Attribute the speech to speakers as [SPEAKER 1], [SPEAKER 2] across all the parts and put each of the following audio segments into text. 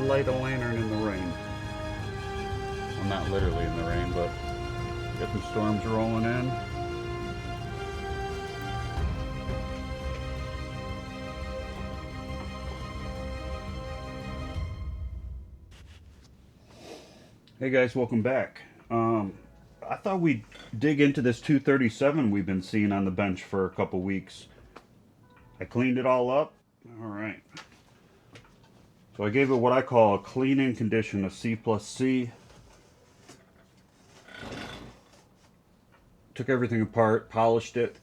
[SPEAKER 1] light a lantern in the rain. Well, not literally in the rain, but get some storms rolling in. Hey guys, welcome back. I thought we'd dig into this 237 we've been seeing on the bench for a couple weeks. I cleaned it all up. All right. So I gave it what I call a clean and condition, a C+C. Took everything apart, polished it,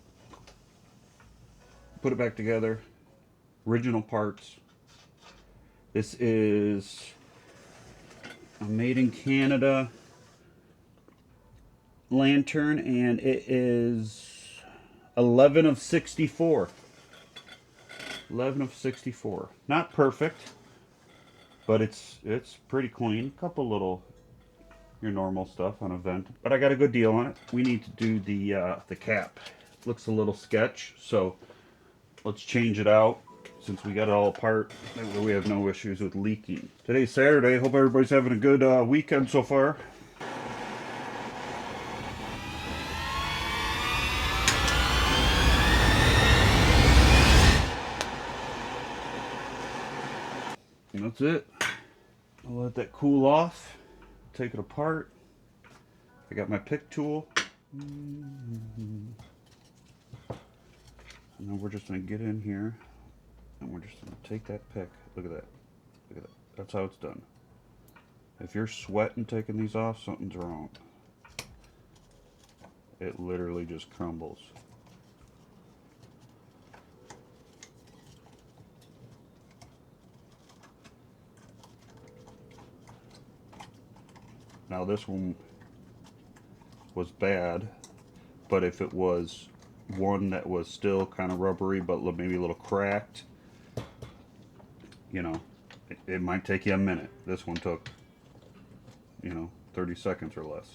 [SPEAKER 1] put it back together. Original parts. This is a made in Canada lantern, and it is 11 of 64. 11 of 64. Not perfect, but it's pretty clean. Couple little your normal stuff on a vent, but I got a good deal on it. We need to do the cap. Looks a little sketch, so let's change it out since we got it all apart. That way we have no issues with leaking. Today's Saturday. Hope everybody's having a good weekend so far. And that's it. I'll let that cool off. Take it apart. I got my pick tool. And then we're just going to get in here and we're just going to take that pick. Look at that. Look at that. That's how it's done. If you're sweating taking these off, something's wrong. It literally just crumbles. Now this one was bad, but if it was one that was still kind of rubbery but maybe a little cracked, you know, it might take you a minute. This one took, 30 seconds or less.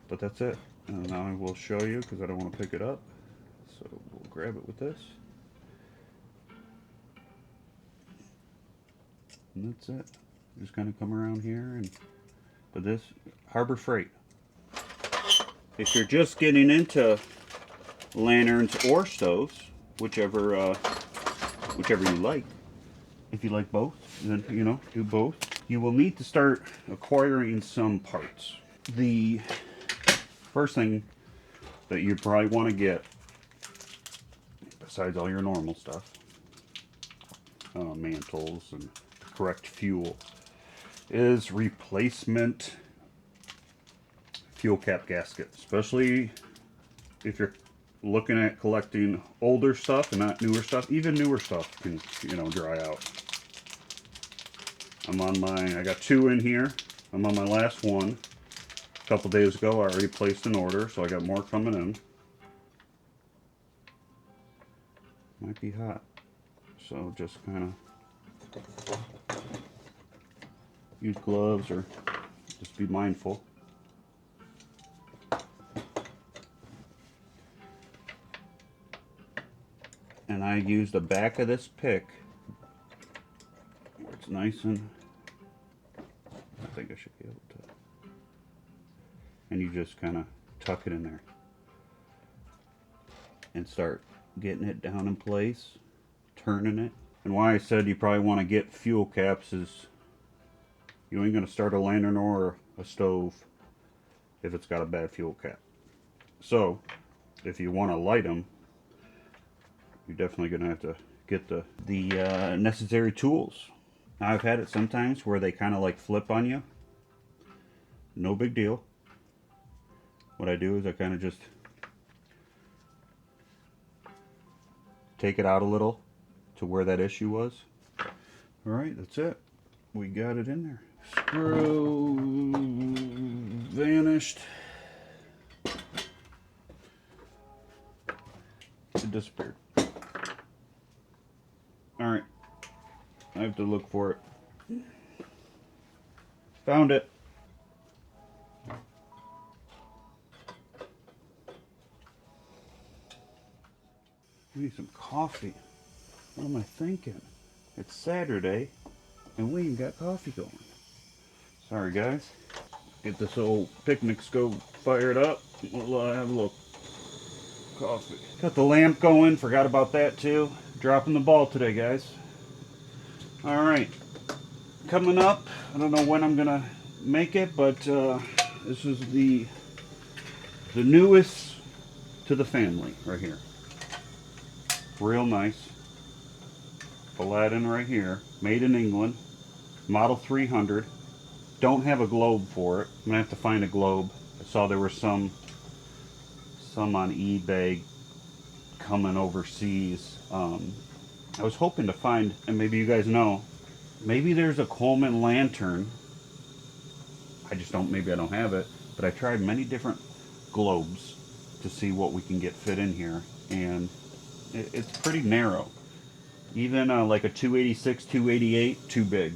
[SPEAKER 1] But that's it. And now I will show you because I don't want to pick it up. So we'll grab it with this. And that's it. Just kind of come around here and but this Harbor Freight. If you're just getting into lanterns or stoves, whichever you like. If you like both, then do both. You will need to start acquiring some parts. The first thing that you probably want to get, besides all your normal stuff, mantles and correct fuel, is replacement fuel cap gasket, especially if you're looking at collecting older stuff and not newer stuff. Even newer stuff can dry out. I got 2 in here. I'm on my last one. A couple days ago I already placed an order, so I got more coming in. Might be hot, so just kind of use gloves or just be mindful. And I use the back of this pick where it's nice and I think I should be able to. And you just kind of tuck it in there and start getting it down in place, turning it. And why I said you probably want to get fuel caps is you ain't going to start a lantern or a stove if it's got a bad fuel cap. So if you want to light them, you're definitely going to have to get the necessary tools. Now, I've had it sometimes where they kind of like flip on you. No big deal. What I do is I kind of just take it out a little to where that issue was. Alright, that's it. We got it in there. Screw vanished. It disappeared. Alright. I have to look for it. Found it. I need some coffee. What am I thinking? It's Saturday, and we ain't got coffee going. Sorry, guys. Get this old picnic stove fired up. We'll have a little coffee. Got the lamp going. Forgot about that too. Dropping the ball today, guys. All right. Coming up, I don't know when I'm gonna make it, but this is the newest to the family right here. Real nice. Aladdin right here, made in England, model 300. Don't have a globe for it. I'm gonna have to find a globe. I saw there were some on eBay coming overseas. I was hoping to find, and maybe you guys know, maybe there's a Coleman lantern. Maybe I don't have it, but I tried many different globes to see what we can get fit in here, and it's pretty narrow. Even like a 286, 288, too big.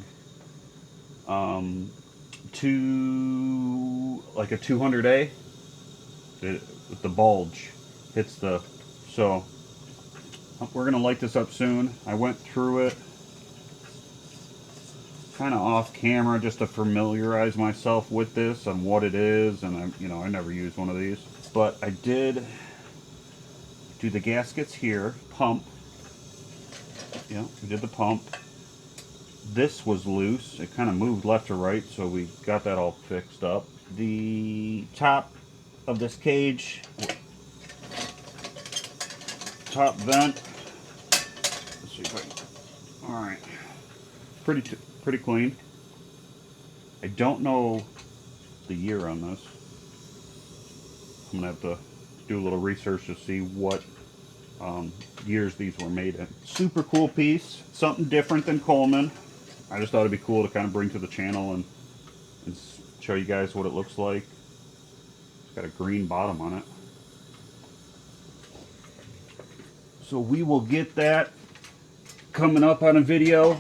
[SPEAKER 1] Like a 200A, with the bulge hits the, so we're gonna light this up soon. I went through it kind of off camera just to familiarize myself with this and what it is, and I never used one of these, but I did do the gaskets here, pump. Yeah, we did the pump. This was loose. It kind of moved left to right, so we got that all fixed up. The top of this cage, top vent. Let's see if I can. All right, pretty clean. I don't know the year on this. I'm gonna have to do a little research to see what years these were made in. Super cool piece, something different than Coleman. I just thought it'd be cool to kind of bring to the channel and show you guys what it looks like. It's got a green bottom on it. So we will get that coming up on a video.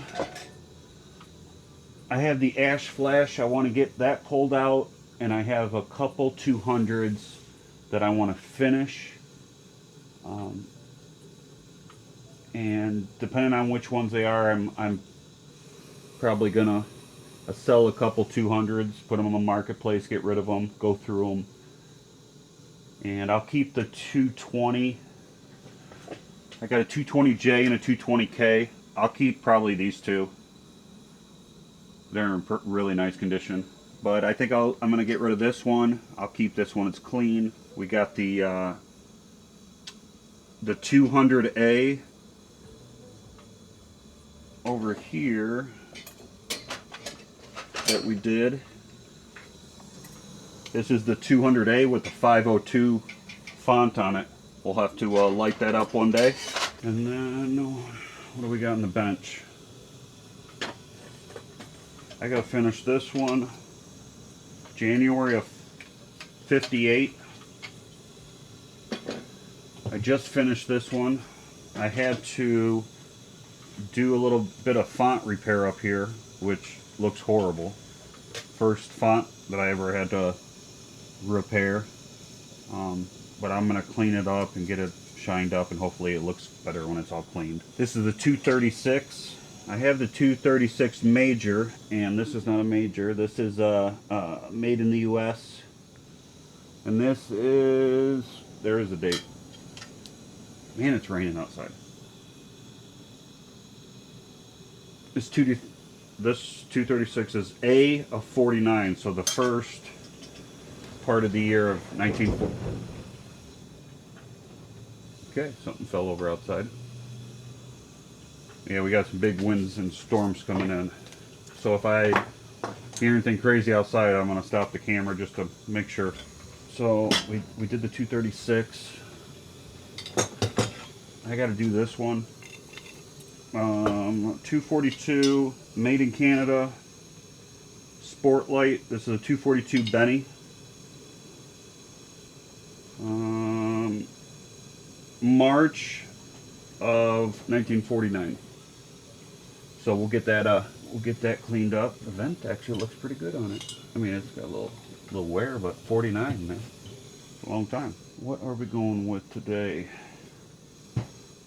[SPEAKER 1] I have the ash flash. I want to get that pulled out, and I have a couple 200s that I want to finish. And depending on which ones they are, I'm probably gonna sell a couple 200s, put them on the marketplace, get rid of them, go through them, and I'll keep the 220. I got a 220J and a 220K. I'll keep probably these two. They're in really nice condition, but I think I'm gonna get rid of this one. I'll keep this one. It's clean. We got the 200A over here that we did. This is the 200A with the 502 font on it. We'll have to light that up one day. And then what do we got on the bench? I gotta finish this one. January of 58. I just finished this one. I had to do a little bit of font repair up here, which looks horrible. First font that I ever had to repair. But I'm going to clean it up and get it shined up, and hopefully it looks better when it's all cleaned. This is the 236. I have the 236 major, and this is not a major. This is made in the US. And this is, there is a date. Man, it's raining outside. This 236 is A of 49, so the first part of the year of 1940. Okay, something fell over outside. Yeah, we got some big winds and storms coming in. So if I hear anything crazy outside, I'm going to stop the camera just to make sure. So we did the 236. I got to do this one. 242, made in Canada. Sportlight. This is a 242 Benny. March of 1949. So we'll get that cleaned up. The vent actually looks pretty good on it. I mean, it's got a little wear, but 49, man, it's a long time. What are we going with today?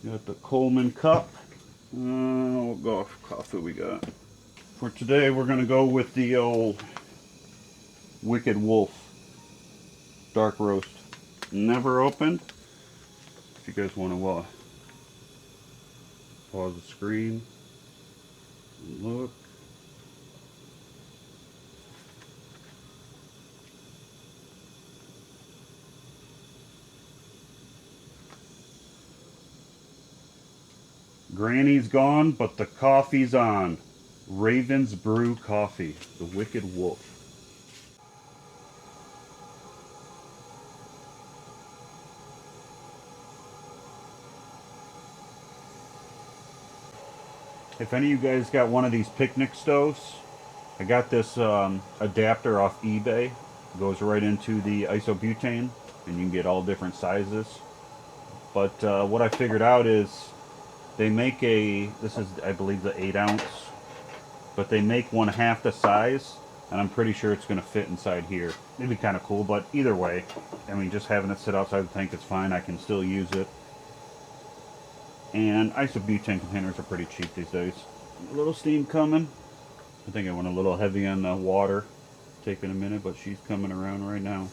[SPEAKER 1] We got the Coleman cup. What coffee we got? For today, we're gonna go with the old Wicked Wolf dark roast. Never opened. If you guys want to pause the screen and look. Granny's gone, but the coffee's on. Raven's Brew Coffee, the Wicked Wolf. If any of you guys got one of these picnic stoves, I got this adapter off eBay. It goes right into the isobutane, and you can get all different sizes. But what I figured out is they make this is I believe the 8 ounce, but they make one half the size, and I'm pretty sure it's going to fit inside here. It'd be kind of cool, but either way, I mean, just having it sit outside the tank is fine. I can still use it. And isobutane containers are pretty cheap these days. A little steam coming. I think I went a little heavy on the water. Taking a minute, but she's coming around right now.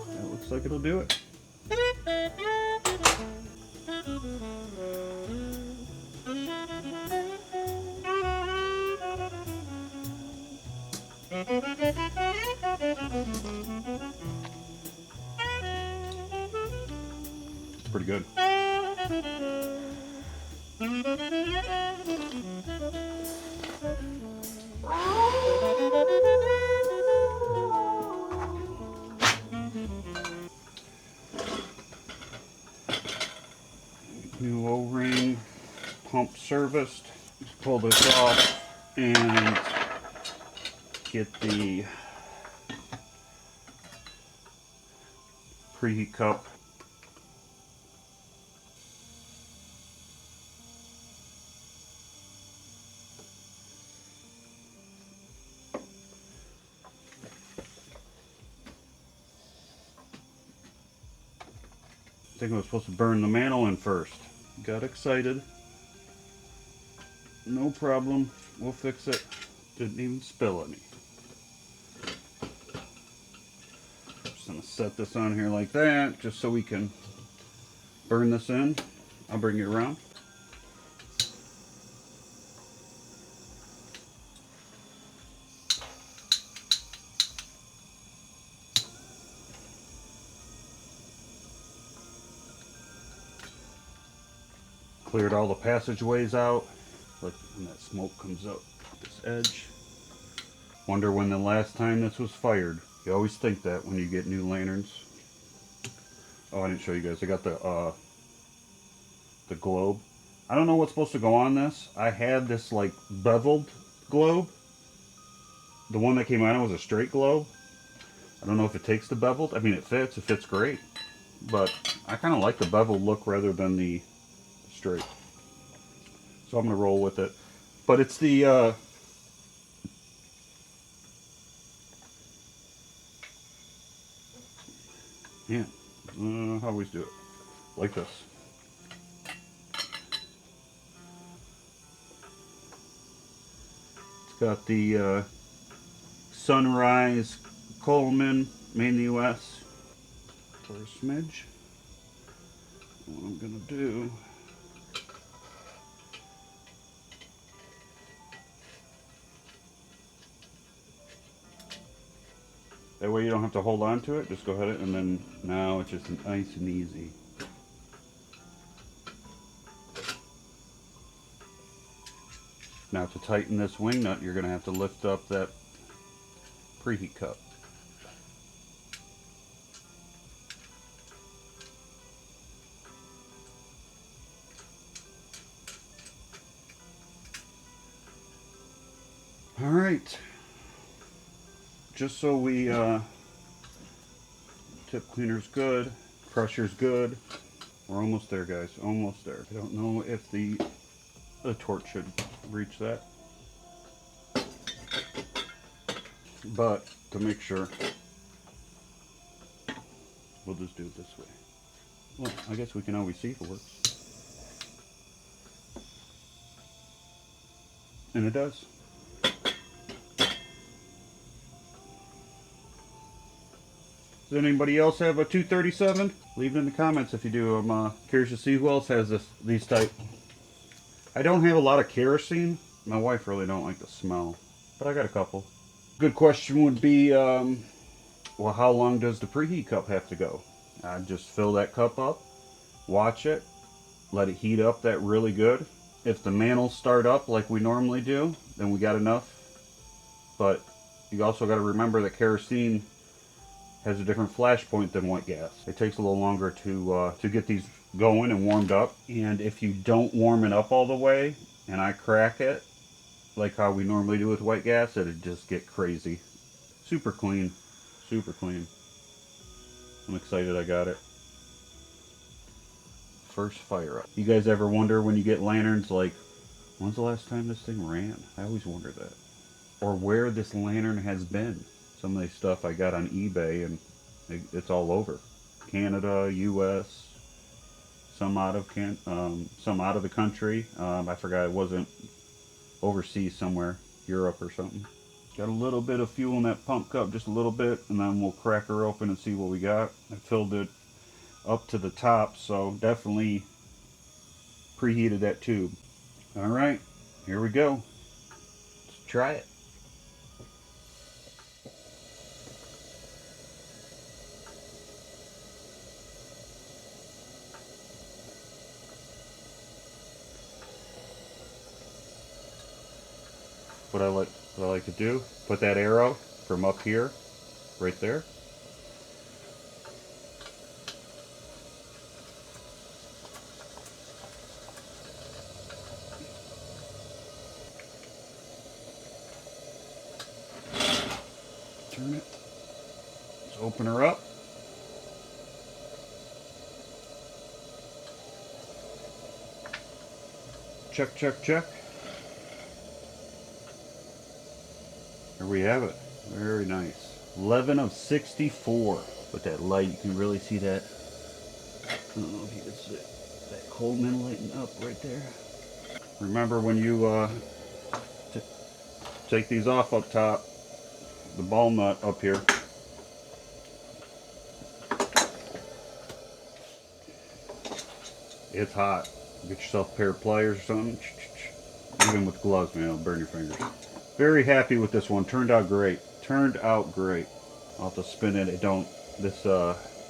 [SPEAKER 1] That looks like it'll do it. It's pretty good. New O-ring, pump serviced. Just pull this off and get the preheat cup. I think I was supposed to burn the mantle in first. Got excited. No problem. We'll fix it. Didn't even spill any. Just gonna set this on here like that, just so we can burn this in. I'll bring it around. Cleared all the passageways out. Like when that smoke comes up this edge. Wonder when the last time this was fired. You always think that when you get new lanterns. Oh, I didn't show you guys. I got the globe. I don't know what's supposed to go on this. I had this like beveled globe. The one that came out was a straight globe. I don't know if it takes the beveled. I mean, it fits. It fits great. But I kind of like the beveled look rather than the straight. So I'm going to roll with it. But it's the yeah, I always do it like this. It's got the Sunrise Coleman, made in the US. For a smidge. What I'm going to do, that way you don't have to hold on to it. Just go ahead and then now it's just nice and easy. Now to tighten this wing nut, you're going to have to lift up that preheat cup. All right, just so we tip cleaner's good, pressure's good. We're almost there, guys, almost there. I don't know if the torch should reach that, but to make sure, we'll just do it this way. Well, I guess we can always see if it works. And it does. Does anybody else have a 237? Leave it in the comments if you do. I'm curious to see who else has these type. I don't have a lot of kerosene. My wife really don't like the smell, but I got a couple. Good question would be, well, how long does the preheat cup have to go? I just fill that cup up, watch it, let it heat up that really good. If the mantles start up like we normally do, then we got enough. But you also got to remember that kerosene has a different flash point than white gas. It takes a little longer to get these going and warmed up. And if you don't warm it up all the way, and I crack it, like how we normally do with white gas, it'd just get crazy. Super clean, super clean. I'm excited I got it. First fire up. You guys ever wonder when you get lanterns, like, when's the last time this thing ran? I always wonder that. Or where this lantern has been. Some of the stuff I got on eBay, and it's all over. Canada, U.S., some out of the country. I forgot, it wasn't overseas somewhere, Europe or something. Got a little bit of fuel in that pump cup, just a little bit, and then we'll crack her open and see what we got. I filled it up to the top, so definitely preheated that tube. All right, here we go. Let's try it. What I like to do, put that arrow from up here, right there. Turn it. Let's open her up. Check, check, check. Here we have it. Very nice. 11 of 64. With that light, you can really see that. I don't know if you can see that Coleman lighting up right there. Remember when you take these off up top, the ball nut up here. It's hot. Get yourself a pair of pliers or something. Even with gloves, man, it'll burn your fingers. Very happy with this one. Turned out great. Turned out great. I'll have to spin it. This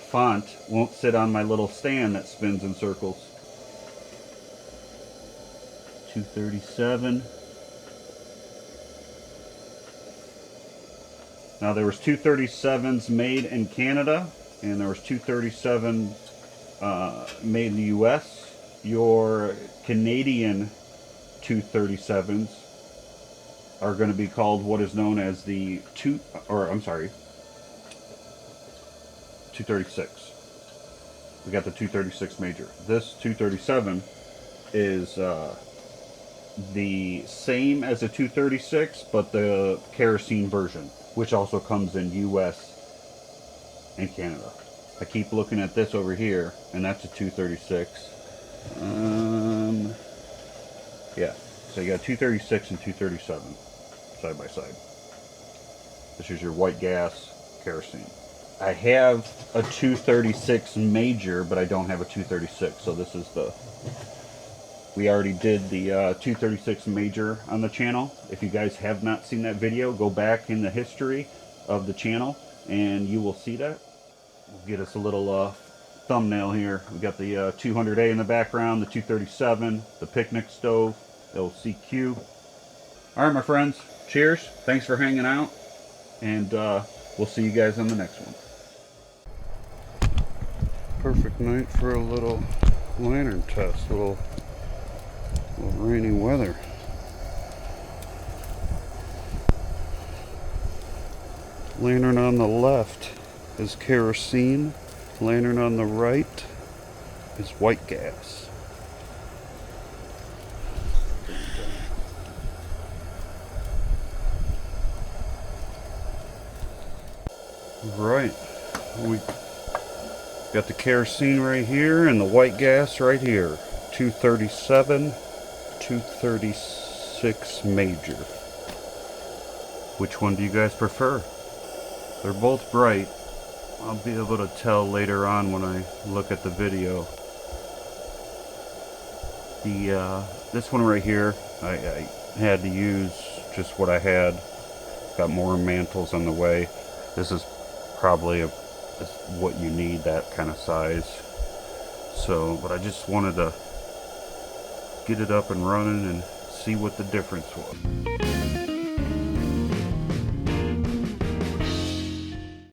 [SPEAKER 1] font won't sit on my little stand that spins in circles. 237. Now there was 237s made in Canada, and there was 237 made in the U.S. Your Canadian 237s are going to be called what is known as the 236. We got the 236 major. This 237 is the same as a 236, but the kerosene version, which also comes in US and Canada. I keep looking at this over here, and that's a 236. Yeah, so you got 236 and 237 side by side. This is your white gas kerosene. I have a 236 major, but I don't have a 236, so this is we already did the 236 major on the channel. If you guys have not seen that video, go back in the history of the channel and you will see that. We'll get us a little thumbnail here. We got the 200A in the background, the 237, the picnic stove, LCQ. All right, my friends. Cheers. Thanks for hanging out. And we'll see you guys on the next one. Perfect night for a little lantern test. A little rainy weather. Lantern on the left is kerosene. Lantern on the right is white gas. Right. We got the kerosene right here and the white gas right here. 237, 236 major. Which one do you guys prefer? They're both bright. I'll be able to tell later on when I look at the video. This one right here, I had to use just what I had. Got more mantles on the way. This is probably what you need, that kind of size. So, but I just wanted to get it up and running and see what the difference was.